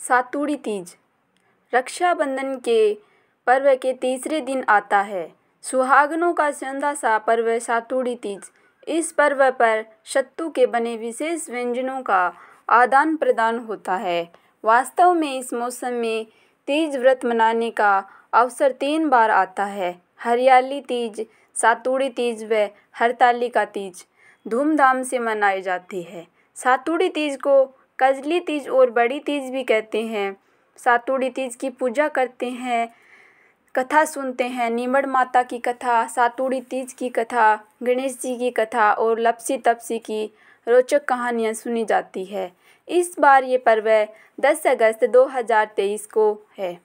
सातुड़ी तीज रक्षाबंधन के पर्व के तीसरे दिन आता है। सुहागनों का सौंधा सा पर्व सातुड़ी तीज। इस पर्व पर सत्तू के बने विशेष व्यंजनों का आदान प्रदान होता है। वास्तव में इस मौसम में तीज व्रत मनाने का अवसर 3 बार आता है। हरियाली तीज, सातुड़ी तीज व हरतालिका तीज धूमधाम से मनाई जाती है। सातुड़ी तीज को कजली तीज और बड़ी तीज भी कहते हैं। सातुड़ी तीज की पूजा करते हैं, कथा सुनते हैं, नीमड़ माता की कथा, सातुड़ी तीज की कथा, गणेश जी की कथा और लपसी तपसी की रोचक कहानियाँ सुनी जाती है। इस बार ये पर्व 10 अगस्त 2023 को है।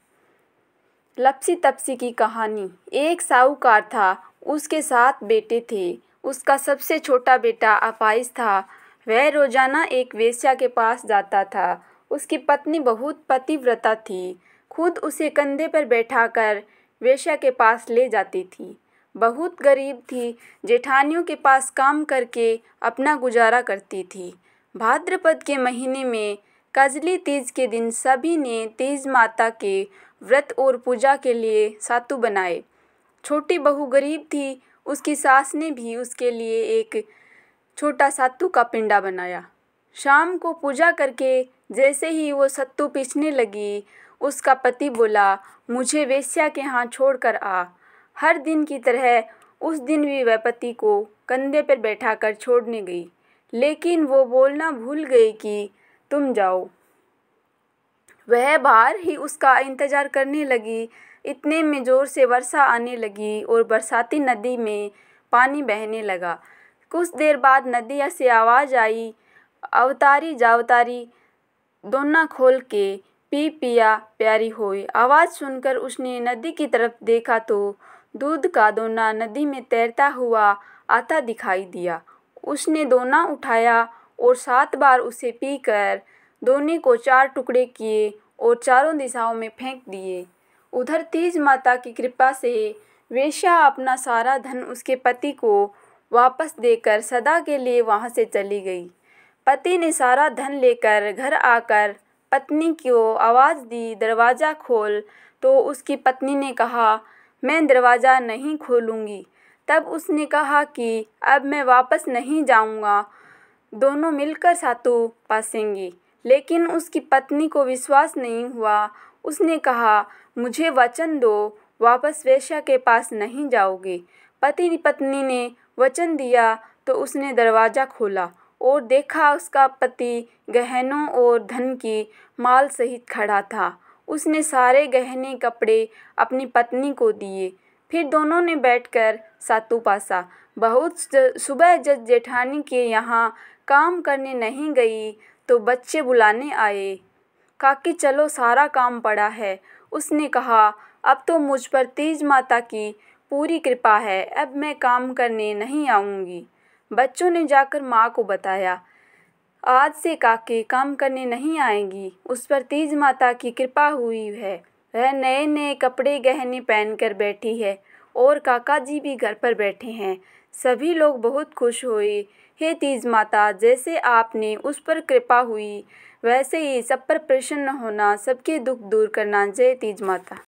लपसी तपसी की कहानी। एक साहूकार था, उसके 7 बेटे थे। उसका सबसे छोटा बेटा अपाहिज था। वह रोजाना एक वेश्या के पास जाता था। उसकी पत्नी बहुत पतिव्रता थी, खुद उसे कंधे पर बैठाकर वेश्या के पास ले जाती थी। बहुत गरीब थी, जेठानियों के पास काम करके अपना गुजारा करती थी। भाद्रपद के महीने में कजली तीज के दिन सभी ने तीज माता के व्रत और पूजा के लिए सातु बनाए। छोटी बहू गरीब थी, उसकी सास ने भी उसके लिए एक छोटा सातु का पिंडा बनाया। शाम को पूजा करके जैसे ही वो सत्तू पीसने लगी, उसका पति बोला, मुझे वेश्या के यहाँ छोड़ कर आ। हर दिन की तरह उस दिन भी वह पति को कंधे पर बैठाकर छोड़ने गई, लेकिन वो बोलना भूल गई कि तुम जाओ। वह बाहर ही उसका इंतजार करने लगी। इतने में जोर से वर्षा आने लगी और बरसाती नदी में पानी बहने लगा। कुछ देर बाद नदी से आवाज़ आई, अवतारी जावतारी दोना खोल के पी पिया प्यारी होए। आवाज़ सुनकर उसने नदी की तरफ देखा तो दूध का दोना नदी में तैरता हुआ आता दिखाई दिया। उसने दोना उठाया और 7 बार उसे पीकर दोने को 4 टुकड़े किए और चारों दिशाओं में फेंक दिए। उधर तीज माता की कृपा से वेश्या अपना सारा धन उसके पति को वापस देकर सदा के लिए वहाँ से चली गई। पति ने सारा धन लेकर घर आकर पत्नी को आवाज़ दी, दरवाज़ा खोल, तो उसकी पत्नी ने कहा, मैं दरवाज़ा नहीं खोलूँगी। तब उसने कहा कि अब मैं वापस नहीं जाऊँगा, दोनों मिलकर सातु पासेंगे। लेकिन उसकी पत्नी को विश्वास नहीं हुआ। उसने कहा, मुझे वचन दो, वापस वेश्या के पास नहीं जाओगे। पति पत्नी ने वचन दिया तो उसने दरवाज़ा खोला और देखा उसका पति गहनों और धन की माल सहित खड़ा था। उसने सारे गहने कपड़े अपनी पत्नी को दिए। फिर दोनों ने बैठकर सातु पासा। बहुत सुबह जब जेठानी के यहाँ काम करने नहीं गई तो बच्चे बुलाने आए। काकी चलो, सारा काम पड़ा है। उसने कहा, अब तो मुझ पर तीज माता की पूरी कृपा है, अब मैं काम करने नहीं आऊँगी। बच्चों ने जाकर माँ को बताया, आज से काकी काम करने नहीं आएगी, उस पर तीज माता की कृपा हुई है। वह नए नए कपड़े गहने पहनकर बैठी है और काका जी भी घर पर बैठे हैं। सभी लोग बहुत खुश हुए। हे तीज माता, जैसे आपने उस पर कृपा हुई वैसे ही सब पर प्रसन्न होना, सबके दुख दूर करना। जय तीज माता।